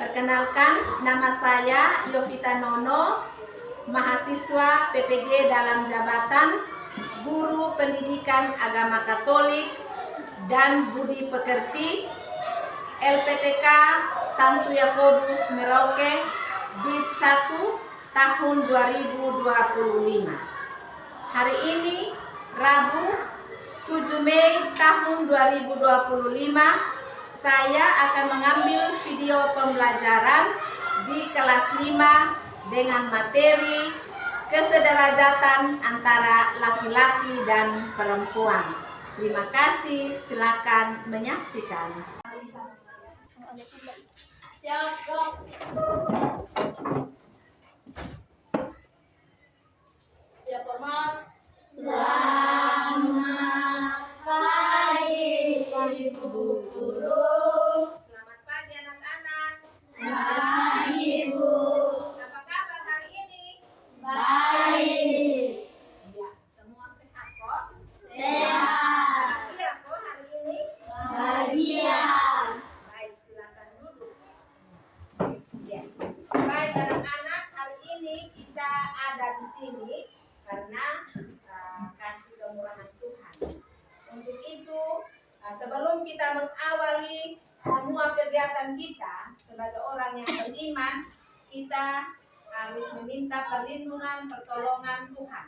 Perkenalkan, nama saya Yovita Nono, mahasiswa PPG dalam jabatan Guru Pendidikan Agama Katolik dan Budi Pekerti LPTK Santo Yakobus Merauke BID 1 tahun 2025. Hari ini Rabu 7 Mei tahun 2025, saya akan mengambil video pembelajaran di kelas 5 dengan materi kesederajatan antara laki-laki dan perempuan. Terima kasih, silakan menyaksikan. Siap, siap hormat. Selamat pagi Ibu Guru. Selamat pagi anak-anak. Selamat pagi Ibu. Apa kabar hari ini? Baik. Ya, semua sehat kok? Sehat. Bahagia kok hari ini? Bahagia. Baik, silakan duduk. Ya. Baik anak-anak, hari ini kita ada di sini karena kasih kemurahan Tuhan. Untuk itu, sebelum kita mengawali semua kegiatan kita sebagai orang yang beriman, kita harus meminta perlindungan, pertolongan Tuhan.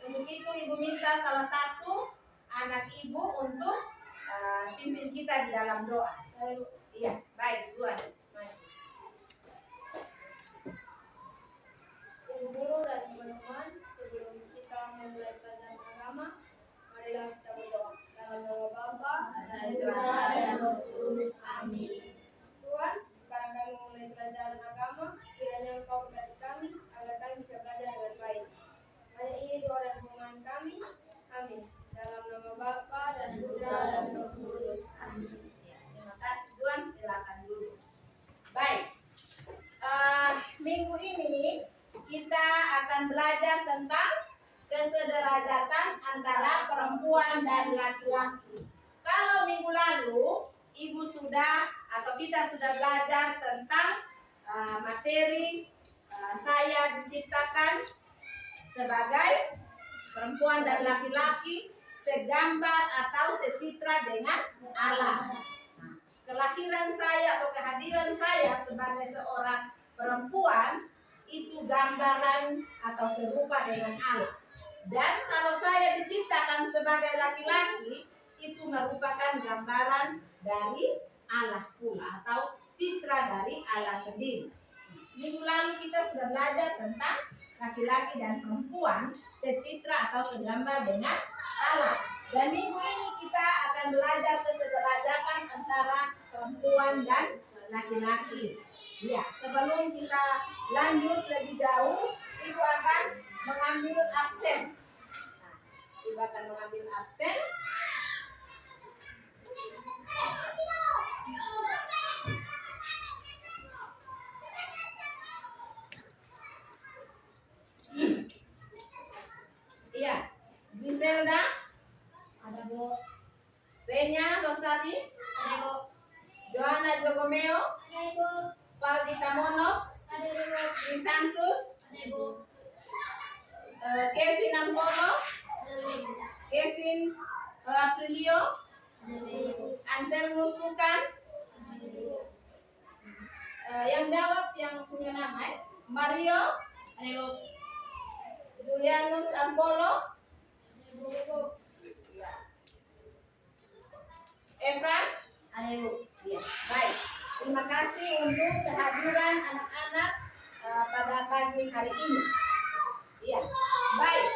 Untuk itu, Ibu minta salah satu anak Ibu untuk pimpin kita di dalam doa. Iya, baik, Tuhan. Ibu Guru dan teman-teman, sebelum kita memulai pelajaran agama, marilah kita berdoa. Dalam nama Bapa dan Putra dan Roh Kudus. Amin. Tuhan, sekarang kami memulai pelajaran agama. Kiranya Engkau berkati kami agar kami bisa belajar dengan baik. Hanya ini doa dan permohonan kami. Amin. Dalam nama Bapa dan Putra dan Roh Kudus. Amin. Ya, terima kasih Tuhan, silakan dulu. Baik, minggu ini kita akan belajar tentang kesederajatan antara perempuan dan laki-laki. Kalau minggu lalu Ibu sudah atau kita sudah belajar tentang materi saya diciptakan sebagai perempuan dan laki-laki segambar atau secitra dengan Allah. Nah, kelahiran saya atau kehadiran saya sebagai seorang perempuan itu gambaran atau serupa dengan Allah. Dan kalau saya diciptakan sebagai laki-laki, itu merupakan gambaran dari Allah pula atau citra dari Allah sendiri. Minggu lalu kita sudah belajar tentang laki-laki dan perempuan secitra atau segambar dengan Allah. Dan minggu ini kita akan belajar kesederajatan antara perempuan dan laki-laki. Ya, sebelum kita lanjut lebih jauh, Ibu akan mengambil absen. Nah, Ibu akan mengambil absen. Iya, Griselda, Ada Bu. Renya Rosari, Ada Bu. Johanna Jogomeo, Ada Ibu. Valdita Mono, Ada Ibu. Santos, Ada Ibu. Kevin Ampolo, Ada Ibu. Kevin Aprilio, Ada Ibu. Anselmus Tukan, Ada Ibu. yang jawab yang punya nama Mario, Ada Ibu. Julianus Ampolo, Ada Ibu. Efran. Ada Ibu. Ya, baik. Terima kasih untuk kehadiran anak-anak pada pagi hari ini. Iya, baik.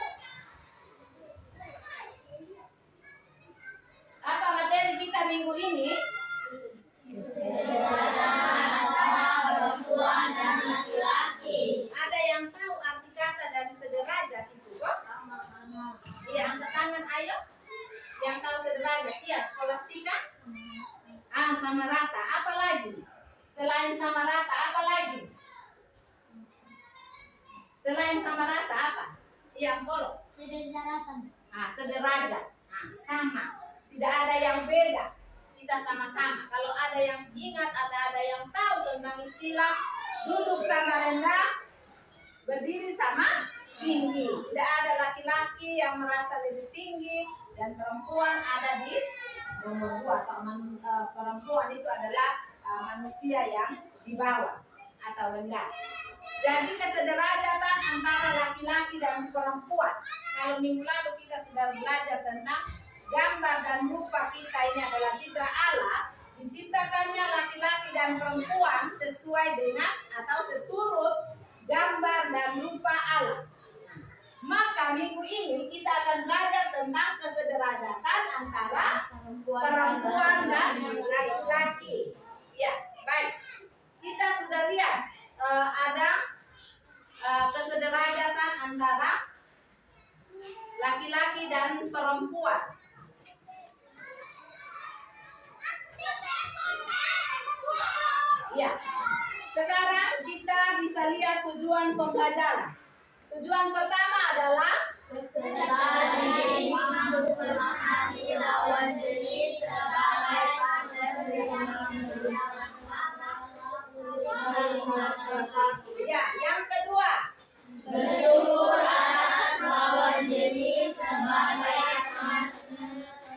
Apa materi kita minggu ini? Perempuan dan laki-laki. Ada yang tahu arti kata dari sederajat itu kok? Iya, angkat tangan ayo. Yang tahu sederajat, iya, skolastika. Sama rata. Apa lagi? Selain sama rata, apa lagi? Selain sama rata apa? Yang kolok. Sederajat. Sama. Tidak ada yang beda. Kita sama-sama. Kalau ada yang ingat atau ada yang tahu tentang tentang istilah duduk sama rendah, berdiri sama tinggi. Tidak ada laki-laki yang merasa lebih tinggi dan perempuan ada di nomor 2 atau perempuan itu adalah manusia yang di bawah atau rendah. Jadi kesederajatan antara laki-laki dan perempuan. Kalau minggu lalu kita sudah belajar tentang gambar dan rupa kita ini adalah citra Allah, diciptakannya laki-laki dan perempuan sesuai dengan atau seturut gambar dan rupa Allah. Maka minggu ini kita akan belajar tentang kesederajatan antara perempuan dan laki-laki. Ya, baik. Kita sudah lihat ada kesederajatan antara laki-laki dan perempuan. Ya, sekarang kita bisa lihat tujuan pembelajaran. Tujuan pertama adalah memahami lawan jenis sebagai partner ya, yang kedua bersyukur atas lawan jenis sebagai teman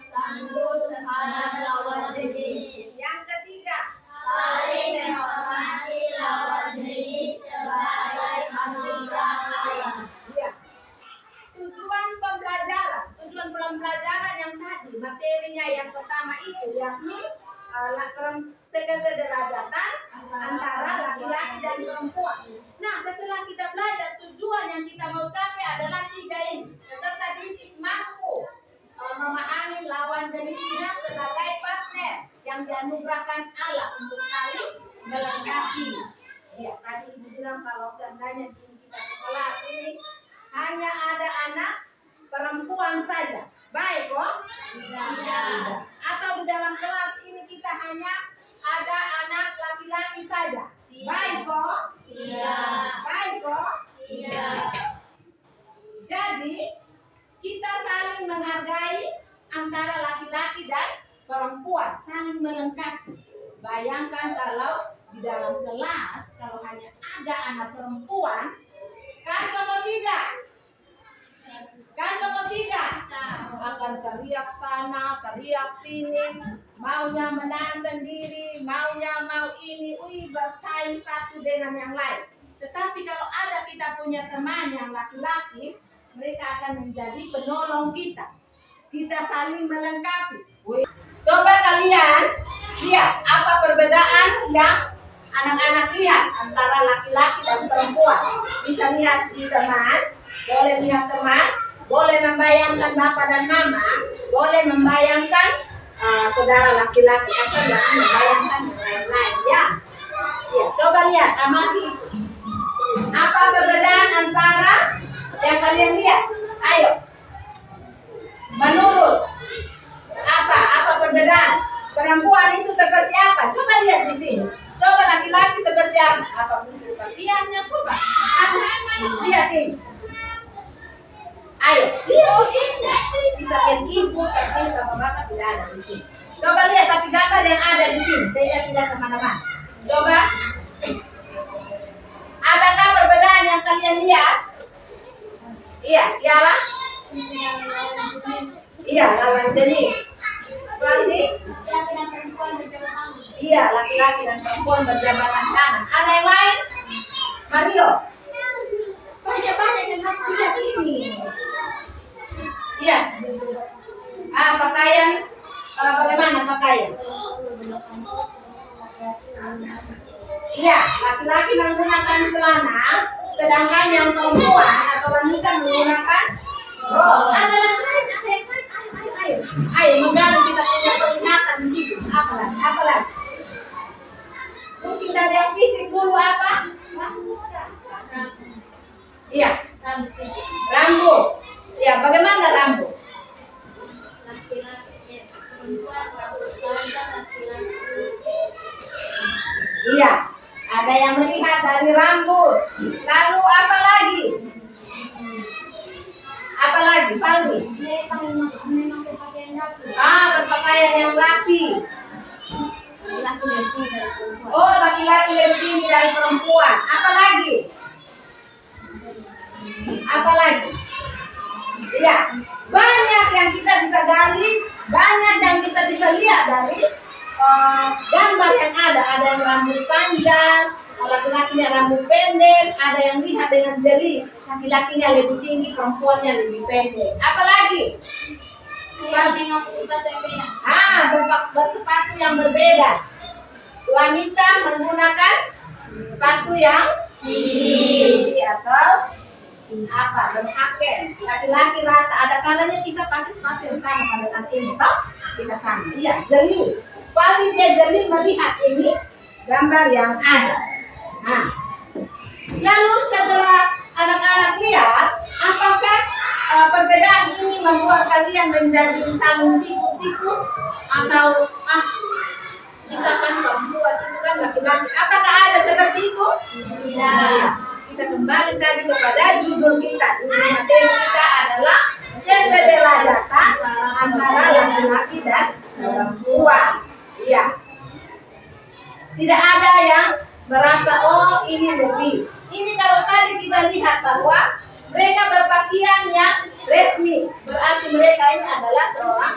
sanggup terhadap lawan jenis. Yang ketiga Saling menghormati lawan jenis sebagai anugerah Allah. ya. Tujuan pembelajaran yang tadi materinya yang pertama itu yakni kesederajatan antara laki-laki dan perempuan. Nah, setelah kita belajar tujuan yang kita mau capai adalah 3 ini. Peserta didik mampu memahami lawan jenisnya sebagai partner yang dianugerahkan Allah untuk saling melengkapi. Ya, tadi Ibu bilang kalau seandainya kita ke kelas ini hanya ada anak perempuan saja, baik kok? Tidak. Atau di dalam kelas ini kita hanya ada anak laki-laki saja, baik kok? Tidak. Baik kok? Tidak. Jadi kita saling menghargai antara laki-laki dan perempuan, saling melengkapi. Bayangkan kalau di dalam kelas kalau hanya ada anak perempuan, kacau atau tidak? Kacau atau tidak? Akan teriak sana, teriak sini, maunya menang sendiri, maunya mau ini, bersaing satu dengan yang lain. Tetapi kalau ada kita punya teman yang laki-laki, mereka akan menjadi penolong kita. Kita saling melengkapi. Coba kalian lihat apa perbedaan yang anak-anak lihat antara laki-laki dan perempuan. Bisa lihat di teman, boleh lihat teman, boleh membayangkan bapak dan mama, boleh membayangkan saudara laki-laki asal, jangan membayangkan yang lain-lain ya. Ya, coba lihat, amati. Apa perbedaan antara yang kalian lihat? Ayo. Menurut apa perbedaan? Perempuan itu seperti apa? Coba lihat di sini. Coba laki-laki seperti apa? Apa bentuk pakaiannya? Coba. Lihat ini. Ayo, lihat di sini. Bisa lihat ibu, tapi bapak tidak ada di sini. Coba lihat tapi gambar yang ada di sini. Saya tidak kemana-mana. Coba. Adakah perbedaan yang kalian lihat? Iya, ialah? Iya, lawan jenis. Berarti? Iya, laki-laki dan perempuan berjabatan tangan. Ada yang lain? Mario? Banyak-banyak yang aku lihat ini. Iya. Pakaian. Bagaimana pakaian? Iya, laki-laki menggunakan celana, sedangkan yang perempuan atau wanita menggunakan rok. Ada yang lain, ada yang lain. Ayo, menggali kita punya peringatan di situ. Apa lagi? Mungkin dari yang fisik dulu apa? Iya, rambut. Iya, bagaimana rambut? Iya, ada yang melihat dari rambut. Lalu apa lagi? Apa lagi, Palmi? Berpakaian yang rapi. Oh, laki-laki lebih dilihat dari gambar yang ada yang rambut panjang, laki-lakinya rambut pendek, ada yang lihat dengan jeli, laki-lakinya lebih tinggi, perempuannya lebih pendek. Apalagi? Bersepatu yang berbeda. Wanita menggunakan sepatu yang tinggi atau berhaken. Laki-laki rata. Ada kalanya kita pakai sepatu yang sama pada saat ini, toh? Kita sama. Iya, jeli. Paling dia jeli melihat ini gambar yang ada. Nah, lalu setelah anak-anak lihat, apakah perbedaan ini membuat kalian menjadi saling sikut-sikut atau kita kan perempuan, itu kan laki-laki? Apakah ada seperti itu? Tidak. Kita kembali tadi kepada judul kita. Judul materi kita adalah kesederajatan antara laki-laki dan perempuan. Iya. Tidak ada yang merasa ini lebih. Ini kalau tadi kita lihat bahwa mereka berpakaian yang resmi, berarti mereka ini adalah seorang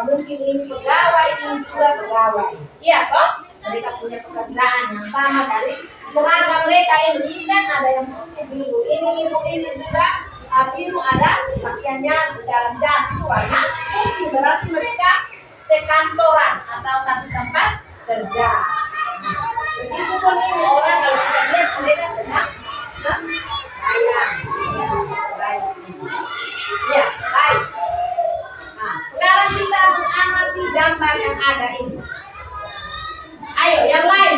mungkin ini pegawai, ini juga pegawai. Iya toh? Mereka punya pekerjaan yang sama dari seragam mereka ini kan ada yang putih biru. Ini ibu ini juga biru, ada pakaiannya di dalam jas itu warna putih, berarti mereka sekantoran atau satu tempat kerja. Begitu pun ini orang kalau kita lihat mereka sedang sayang. Ya, baik. Nah, sekarang kita mengamati gambar yang ada ini. Ayo, yang lain.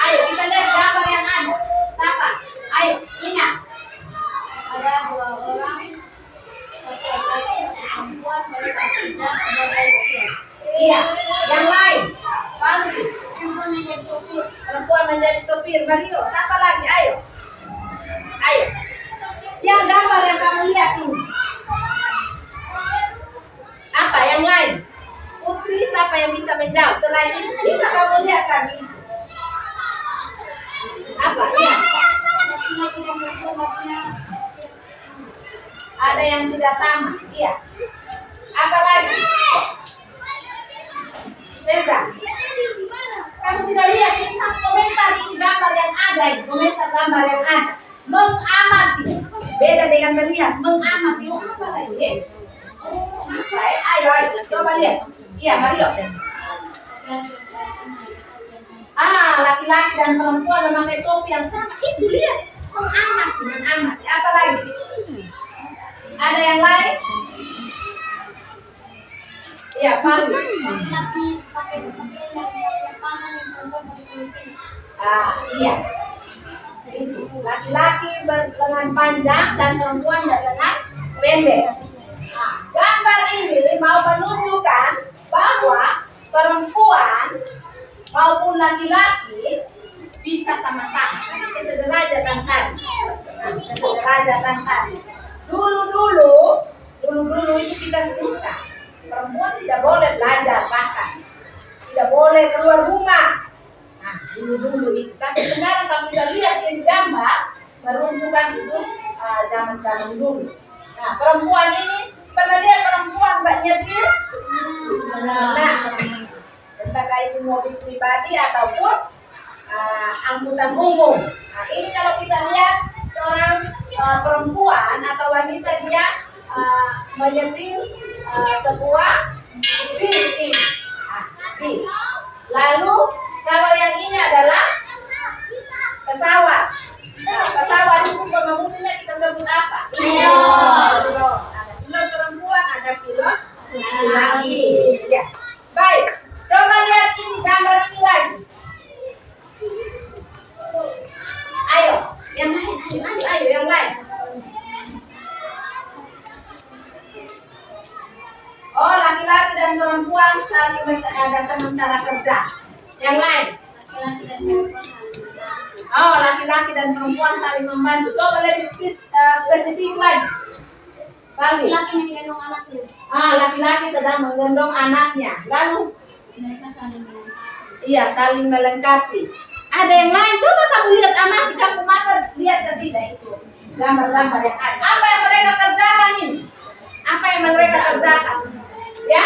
Ayo kita lihat gambar yang ada. Siapa? Ayo, Ina. Ada dua orang, laki-laki dan perempuan, mereka tidak sebagai sopir. Iya, yang lain. Fadli. Perempuan menjadi sopir. Mario, siapa lagi? Ayo. Yang gambar yang kamu lihat ini. Apa yang lain? Putri, siapa yang bisa menjawab? Selain itu bisa kamu lihat lagi. Apa? Ya. Ada yang tidak sama. Iya. Apa lagi? Seda. Kamu tidak lihat ini, kamu komentar ini gambar yang ada. Komentar gambar yang ada. Mengamati. Beda dengan melihat. Mengamati. Oh, apa lagi? Ayo, coba lihat. Iya, Mario. Laki-laki dan perempuan memakai topi yang sama. Itu lihat, mengamati. Apa lagi? Ada yang lain? Iya, Fali. Laki-laki pakai pakaian yang tangan yang perempuan pakai kulit. Iya. Itu. Laki-laki berlengan panjang dan perempuan berlengan pendek. Gambar ini mau menunjukkan bahwa perempuan maupun laki-laki bisa sama-sama. Kesederajatan tadi. Dulu itu kita susah. Perempuan tidak boleh belajar bahkan. Tidak boleh keluar rumah. Nah, dulu itu. Tapi sekarang kalau kita lihat ini gambar menunjukkan itu zaman-zaman dulu. Nah, perempuan ini pernah lihat perempuan mbak nyetir? Nah, entah itu mobil pribadi ataupun angkutan umum. Nah, ini kalau kita lihat seorang perempuan atau wanita dia menyetir sebuah bis ini. Bis. Lalu kalau yang ini adalah pesawat. Nah, pesawat itu pengemudinya kita sebut apa? Pilot. Ada pilot perempuan, ada pilot laki-laki. Ya. Baik. Coba lihat ini gambar ini lagi. Ayo, yang lain, ayo yang lain. Oh, laki-laki dan perempuan saling ada sementara kerja. Yang lain. Oh, laki-laki dan perempuan saling membantu. Coba lebih spesifik lagi. Laki-laki menggendong anaknya. Laki-laki sedang menggendong anaknya. Lalu Mereka saling melengkapi. iya, saling melengkapi. Ada yang lain? Coba kamu lihat amati, kamu mata lihat ke tidak itu gambar-gambar yang ada. Apa yang mereka kerjakan ini? Apa yang mereka kerjakan? Ya?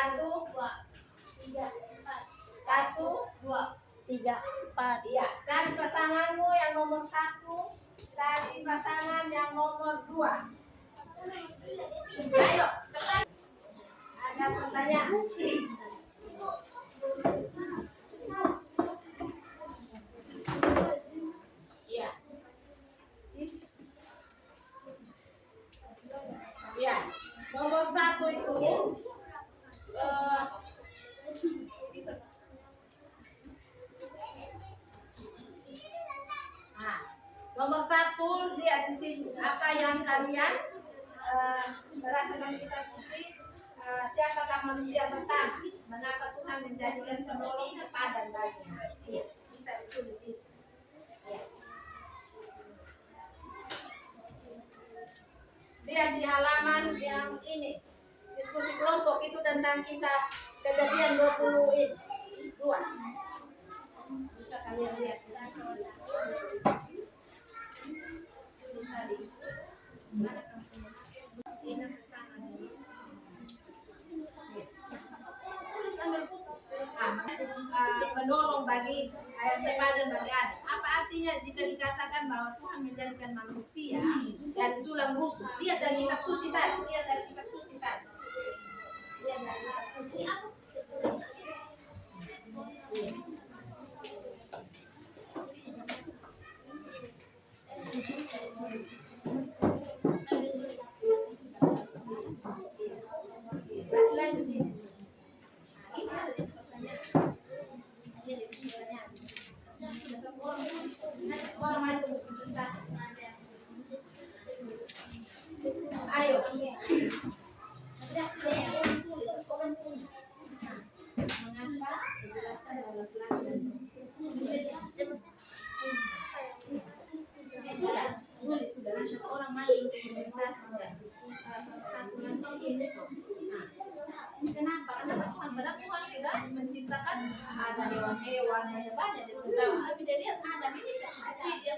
1, 3, 4. 1, 2, 3, 4. Iya, cari pasanganmu yang nomor 1, cari pasangan yang nomor 2. Ayo, cepat. Ada pertanyaan. itu nomor 1 lihat di sini apa yang kalian merasakan kitab suci. Siapakah manusia pertama? Mengapa Tuhan menjadikan penolong sepadan baginya? Iya, bisa ditulis di sini. Ya. Lihat di halaman yang ini. Diskusi kelompok itu tentang kisah Kejadian 20 ini. 2. Bisa kalian lihat. Menolong bagi yang sepadan bagi Adam. Apa artinya jika dikatakan bahwa Tuhan menjadikan manusia dari tulang rusuk? Lihat dari kitab suci tadi. Lihat dari kitab suci tadi. Lihat dari kitab suci. Ayo, sudah lanjut orang mandi untuk presentasi satu nanti ini kok. Kenapa? Karena Tuhan sudah menciptakan ada hewan-hewan yang banyak tapi dia lihat Adam ini sepi dia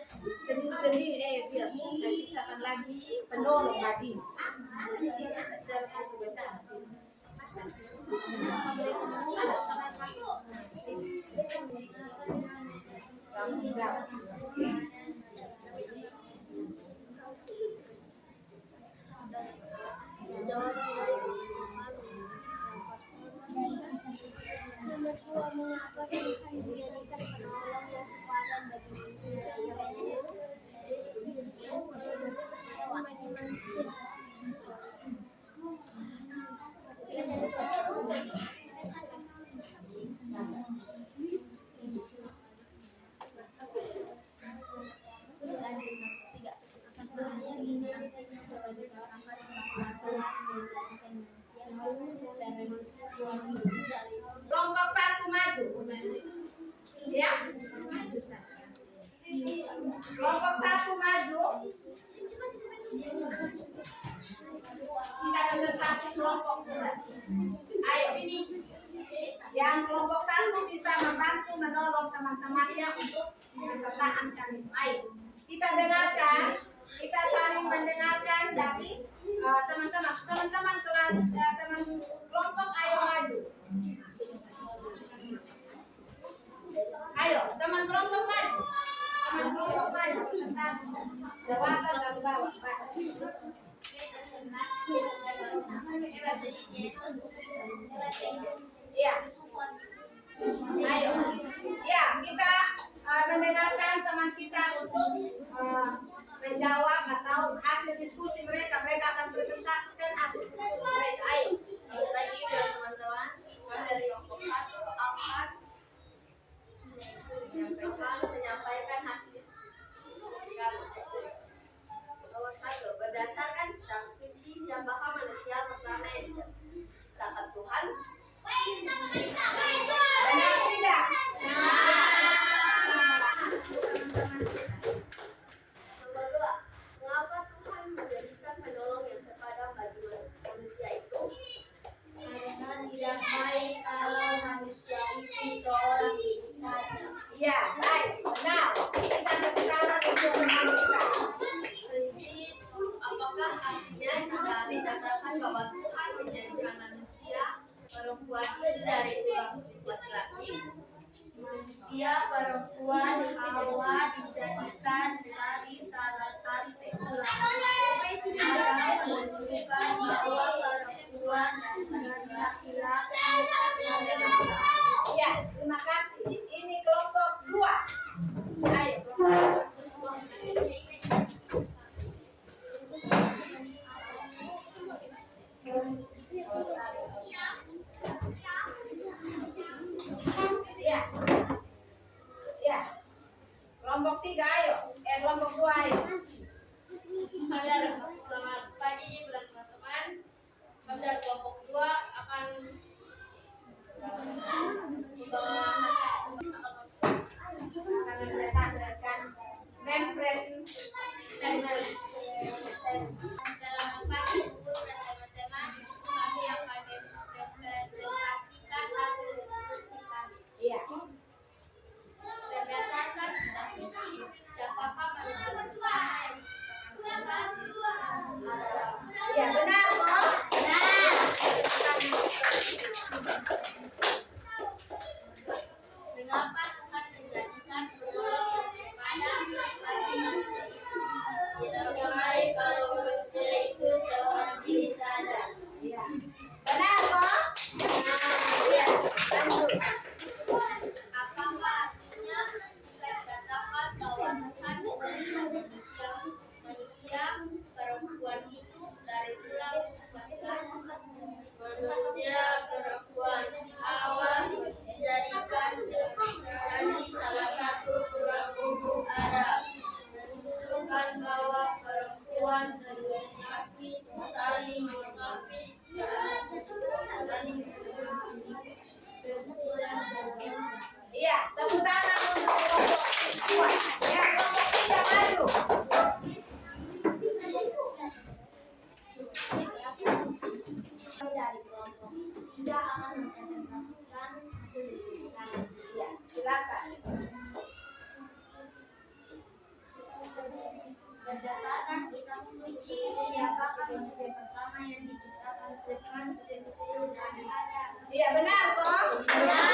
sendiri biar saya ciptakan lagi penolong bagi. Ada di sini ada dalam buku bacaan sini. Kenapa mereka ada kenapa? Kamu jawab. Mengapa Tuhan menjadikan penolong yang sepadan bagi manusia? Kelompok 1 maju. Ya, maju saja. Kelompok 1 maju. Kita presentasi kelompok sudah. Ayo. Yang kelompok 1 bisa membantu menolong teman-temannya untuk mempertahankan itu. Ayo. Kita dengarkan. Kita saling mendengarkan dari teman-teman kelas teman kelompok. Ayo maju. Ayo, teman kelompok maju. Teman kelompok maju. Jawaban dari bawah. Iya. Ayo. Ya, kita mendengarkan teman kita untuk menjawab atau hasil diskusi mereka. Mereka akan presentasikan hasil diskusi mereka. Ayo. Lagi teman-teman, kami dari kelompok 1 akan menyampaikan hasil diskusi. Nomor 1, berdasarkan kitab suci, siapakah manusia pertama yang diciptakan Tuhan? Benar tidak? Nomor 2, mengapa Tuhan menjadikan penolong yang sepadan bagi manusia itu? Karena tidak baik kalau manusia itu seorang diri saja. Ya, baik. Benar. Kita berbicara untuk manusia. Apakah artinya jika dikatakan bahwa Tuhan menjadikan manusia perempuan itu dari tulang rusuk laki-laki? Manusia perempuan Hawa dijadikan dari salah satu tulang rusuk yang menunjukkan bahwa perempuan dan laki-laki. Ya, terima kasih. Ini kelompok 2. Ayo, kelompok 2. Ayo. Selamat pagi teman-teman. Kami dari kelompok 2 akan Menjelaskan membrane. Selamat pagi guru dan teman-teman. Kami akan mempresentasikan hasil diskusi kami. Iya. Berdasarkan cita-cita, siapakah manusia bersama yang menciptakan Adam? Iya, benar kok. Benar. Mengapa Tuhan menjadikan penolong yang sepadan bagi manusia itu? Tidak baik kalau manusia itu seorang diri saja. Iya. Benar kok. Iya. Lanjut. Apakah artinya jika dikatakan bahwa Tuhan menjadikan manusia perempuan itu dari tulang laki-laki? Manusia perempuan Hawa dijadikan dari salah satu tulang rusuk Adam, menunjukkan bahwa perempuan dan laki-laki saling melengkapi, saling Iya, tepuk tangan untuk kelompok 2. Ya, kelompok 3 maju. dari kelompok 3 akan mempresentasikan hasil diskusi kami. Iya, silakan. Berdasarkan kitab suci, siapakah manusia pertama yang diciptakan Tuhan kecil dari Adam? Iya, benar kok. Benar.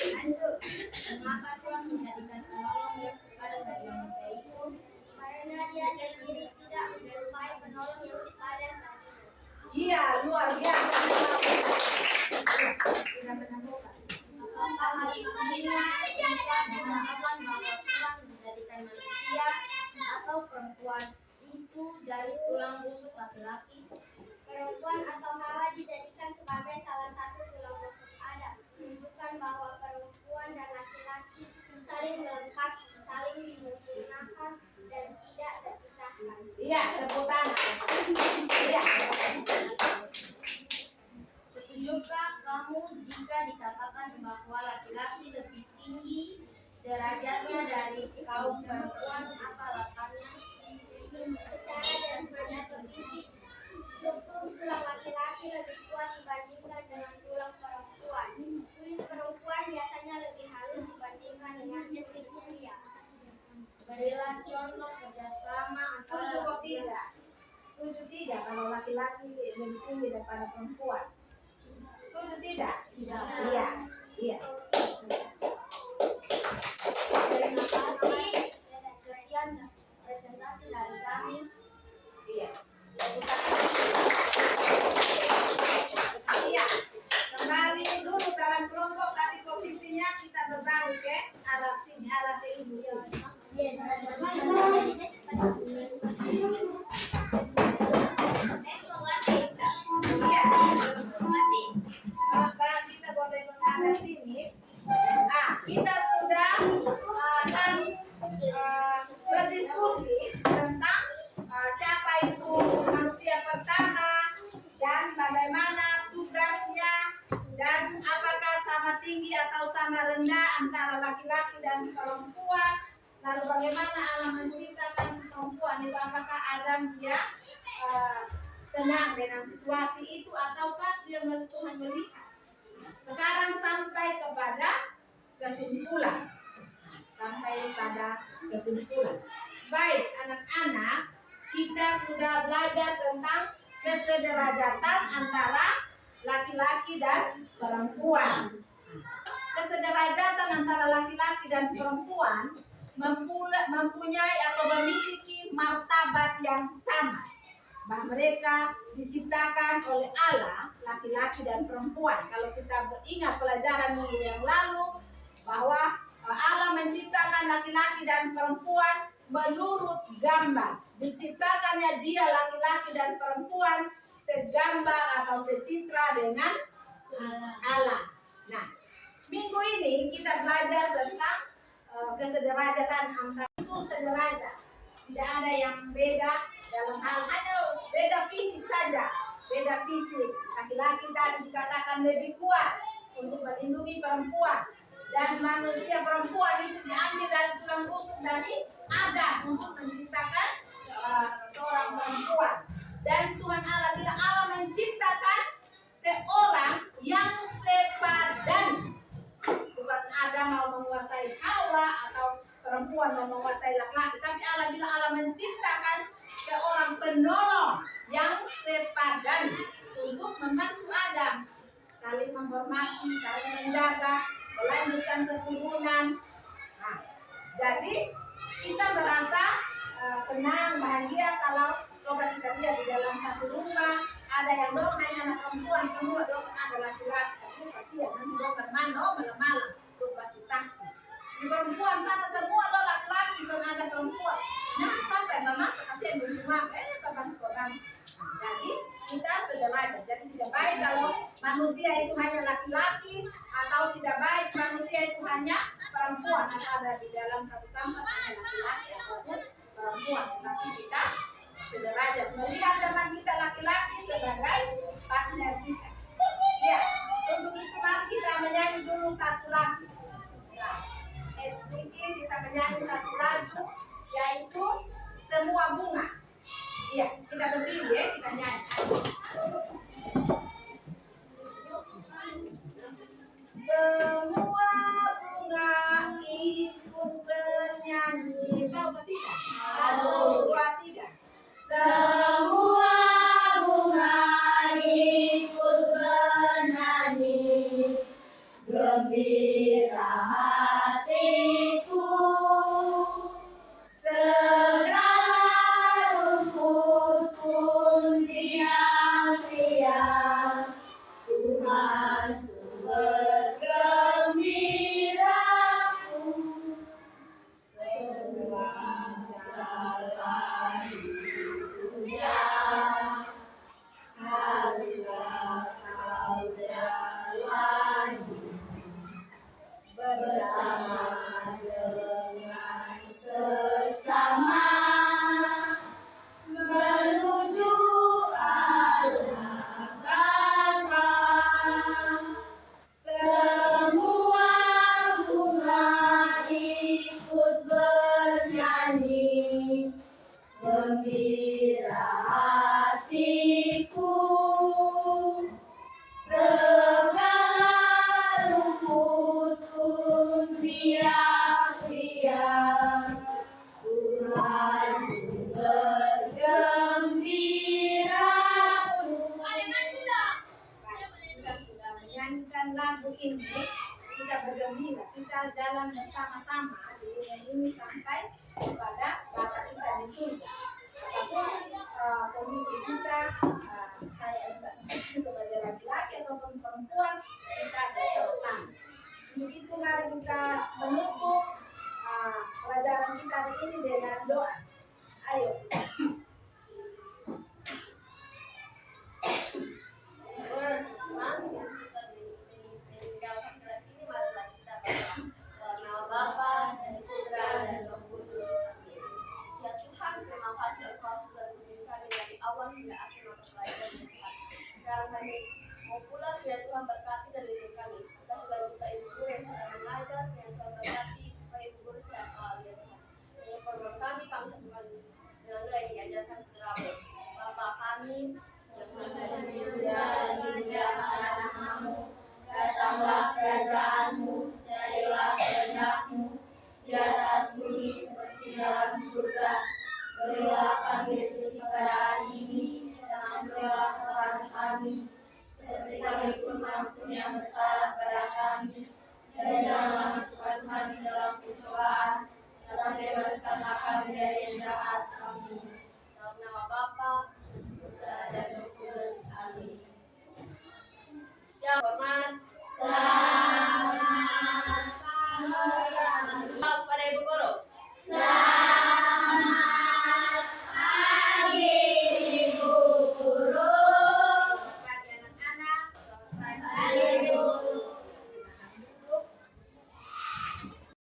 Lanjut. Mengapa Tuhan menjadikan penolong yang sepadan bagi manusia itu? Karena dia sendiri tidak menyerupai penolong yang sepadan baginya. Iya, luar biasa. Tidak menemukan. Apakah hal ini kita mengatakan bahwa Tuhan menjadikan manusia atau perempuan itu dari tulang rusuk laki-laki? Perempuan atau Hawa dijadikan sebagai salah satu tulang rusuk Adam, menunjukkan bahwa perempuan dan laki-laki saling melengkapi, saling menyempurnakan, dan tidak terpisahkan. Iya, tepuk tangan. Iya. Setujukah kamu jika dikatakan bahwa laki-laki lebih tinggi derajatnya dari kaum perempuan? Apa alasannya? Secara jasmani atau fisik, struktur tulang laki-laki lebih kuat dibandingkan dengan tulang perempuan. Kulit perempuan biasanya lebih halus dibandingkan dengan kulit pria. Berilah contoh kerjasama Setuju antara kok tidak? Setuju tidak kalau laki-laki lebih tinggi daripada perempuan? Setuju tidak? Tidak. Iya. Iya. Terima kasih. Sekian presentasi dari kami. Iya. Iya. Kembali dulu dalam kelompok, tapi posisinya kita berbalik ya. Arah sini, arah ke ibu sini. Iya. Maka kita boleh menghadap sini. Kita sudah saling berdiskusi tentang siapa itu manusia pertama dan bagaimana tugasnya dan apakah sama tinggi atau sama rendah antara laki-laki dan perempuan. Lalu bagaimana Allah menciptakan perempuan itu, apakah Adam dia senang dengan situasi itu ataukah dia Tuhan melihat. Sekarang sampai kepada kesimpulan. Baik anak-anak, kita sudah belajar tentang kesederajatan antara laki-laki dan perempuan. Kesederajatan antara laki-laki dan perempuan mempunyai atau memiliki martabat yang sama. Bahwa mereka diciptakan oleh Allah, laki-laki dan perempuan. Kalau kita ingat pelajaran minggu yang lalu, bahwa Allah menciptakan laki-laki dan perempuan menurut gambar. Diciptakannya dia laki-laki dan perempuan segambar atau secitra dengan Allah. Nah, minggu ini kita belajar tentang kesederajatan antara itu sederajat. Tidak ada yang beda dalam hal, hanya beda fisik saja. Beda fisik. Laki-laki tadi dikatakan lebih kuat untuk melindungi perempuan, dan manusia perempuan itu diambil dari tulang rusuk dari Adam untuk menciptakan seorang perempuan. Dan Tuhan Allah, bila Allah menciptakan seorang yang sepadan, bukan Adam mau menguasai Hawa atau perempuan mau menguasai laki-laki, tapi Allah, bila Allah menciptakan seorang penolong yang sepadan untuk membantu Adam, saling menghormati, saling menjaga, melanjutkan keturunan. Nah, jadi kita merasa senang, bahagia kalau coba kita lihat di dalam satu rumah ada yang dong hanya anak perempuan, semua dong ada laki-laki. Itu kasihan, nanti dong termano malam-malam, dong pasti takut. Di perempuan sana semua dong laki-laki, sana ada perempuan. Nah, sampai mama kasihan di rumah, babang. Jadi kita sederajat. Jadi tidak baik kalau manusia itu hanya laki-laki, atau tidak baik manusia itu hanya perempuan, atau ada di dalam satu tempat hanya laki-laki ataupun perempuan. Tetapi kita sederajat, melihat teman kita laki-laki sebagai partner kita. Ya, untuk itu mari kita menyanyi dulu satu lagu. Nah, sedikit kita menyanyi satu lagu, yaitu Semua Bunga. Iya, kita berdiri ya, kita nyanyi. Semua bunga ikut bernyanyi. Tahu ketiga? 1, 2, 3. Semua bunga ikut bernyanyi, gembira hatiku. Segala rumput pun riang-riang, Tuhan sumber gembiraku. Semua jalan hidupnya haruslah kau jalani bersama dengan sesama, menuju arah Bapa. Semua bunga ikut bernyanyi, gembira hatiku. Segala rumput pun riang-riang, Tuhan sumber gembiraku. Kita sudah menyanyikan lagu ini, kita bergembira, kita jalan bersama-sama di dunia ini sampai kepada Bapa kita di surga. Apapun kondisi kita, saya sebagai laki-laki ataupun perempuan, kita bersama-sama. Untuk itu mari kita menutup pelajaran kita hari ini dengan doa. Ayo. Meninggalkan kelas ini, marilah kita berdoa. Dalam nama Bapa dan Putra dan Roh Kudus. Amin. Ya Tuhan, terima kasih Engkau sudah memberi kami dari awal hingga akhir mata pelajaran ya Tuhan. Sekarang kami mau pulang, ya Tuhan berkati dan lindungi kami. Dan juga juga ibu guru yang sedang mengajar, yang Tuhan berkati supaya ibu guru sehat selalu ya Tuhan. Dan program kami satukan dengan doa yang diajarkan kepada Bapa kami yang ada di surga, dimuliakanlah namamu. Datanglah kerajaanmu, jadilah kehendakmu di atas bumi seperti dalam surga. Berilah kami rezeki pada hari ini, dan ampunilah kesalahan kami, seperti kami pun mengampuni yang bersalah pada kami. Dan janganlah masukkan kami dalam pencobaan, tetapi bebaskanlah kami dari yang jahat. Amin. Dalam nama Bapa, Putra dan Roh Kudus. Amin. Yang hormat